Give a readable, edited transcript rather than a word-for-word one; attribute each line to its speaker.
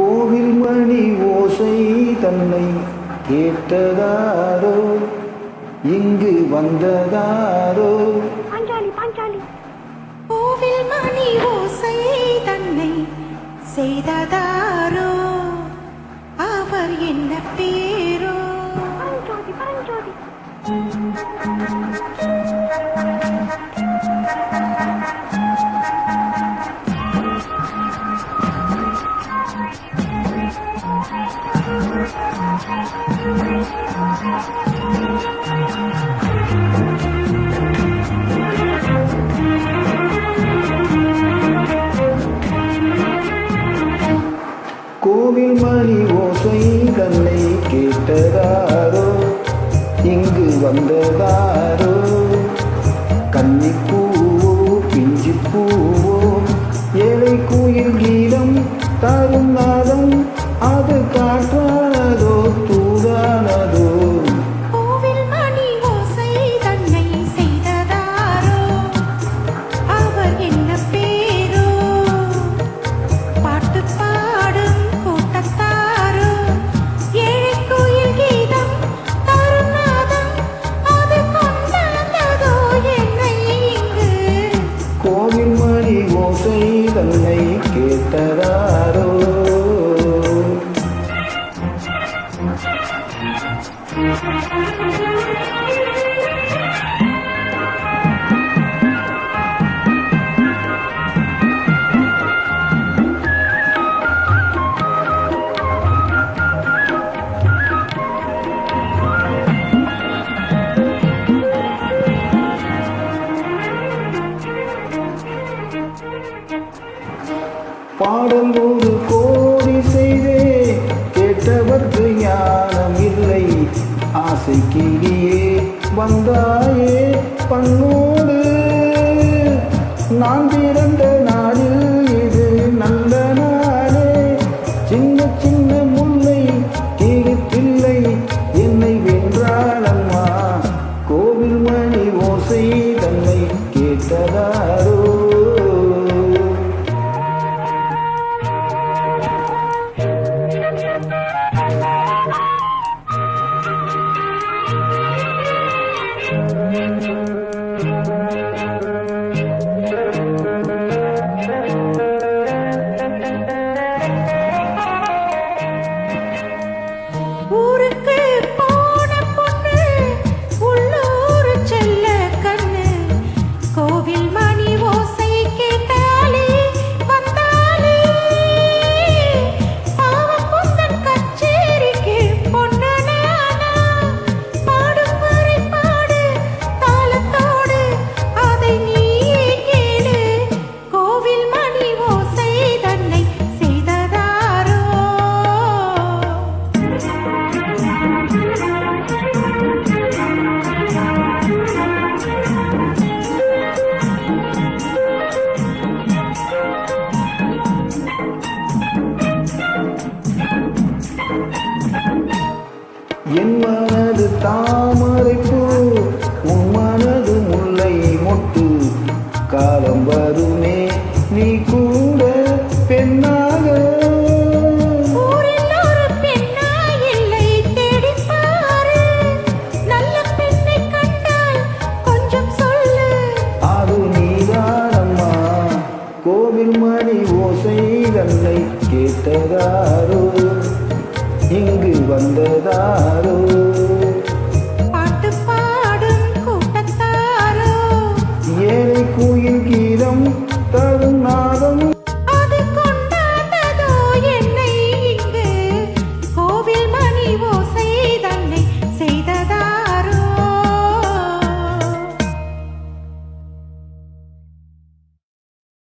Speaker 1: கோவில் மணி ஓசை தன்னை கேட்டதாரோ, இங்கு வந்ததாரோ.
Speaker 2: பாஞ்சாலி பாஞ்சாலி.
Speaker 3: கோவில் மணி ஓசை தன்னை செய்ததாரோ, அவர் என்ன பேரோ?
Speaker 2: பரஞ்சோதி பரஞ்சோதி.
Speaker 1: கோவில் மணி ஓசை தன்னை கேட்டதாரோ, இங்கு வந்ததாரோ. கன்னிப்பூவோ பிஞ்சு பூவோ, ஏழை குயில் கீதம் தரும் நாதம், அது காற்றானதோ தூதானதோ.
Speaker 3: கோவில் மணி ஓசை தன்னை செய்ததாரோ, அவர் என்ன பேரோ? பாட்டு பாடும் கூட்டத்தாரோ, ஏழை குயில் கீதம் தரும் நாதம், அது கொண்டாந்ததோ என்னை இங்கு.
Speaker 1: கோவில் மணி ஓசை தன்னை கேட்டதாரோ. பாடல் ஒரு கோடி செய்தே, கேட்டவர்க்கு ஞானம் இல்லை. ஆசை கிளியே வந்தாயே பண்ணோடு, நான் பிறந்த நாளில் இது நல்ல நாளே. சின்ன சின்ன முல்லை கிளிப்பிள்ளை என்னை வென்றாளம்மா, கோவில் மணி ஓசை தன்னை கேட்டதாரோ.
Speaker 3: ஊருக்கு போன பொண்ணு உள்ளூர் செல்ல கண்ணு, கோவில் மணி ஓசை கேட்டாலே வந்தாலே. பாவம் குந்தன் கச்சேரிக்கு பொண்ணு நானா, பாடும் வரை பாடு தாளத்தோடு, அதை நீயே கேளு. கோவில் மணி ஓசை தன்னை செய்ததாரோ.
Speaker 1: என் மனது தாமரைப்பூ, உன் மனது முல்லை மொட்டு. காலம் வருமே நீ கூட பெண்ணாக.
Speaker 3: ஊரில் ஒரு பெண்ணா இல்லை தேடிப் பாரு, நல்ல பெண்ணை கண்டால் கொஞ்சம் சொல்லு.
Speaker 1: அது நீதானம்மா, கோவில் மணி ஓசை தன்னை கேட்டதாரோ, இங்கு வந்ததாரோ.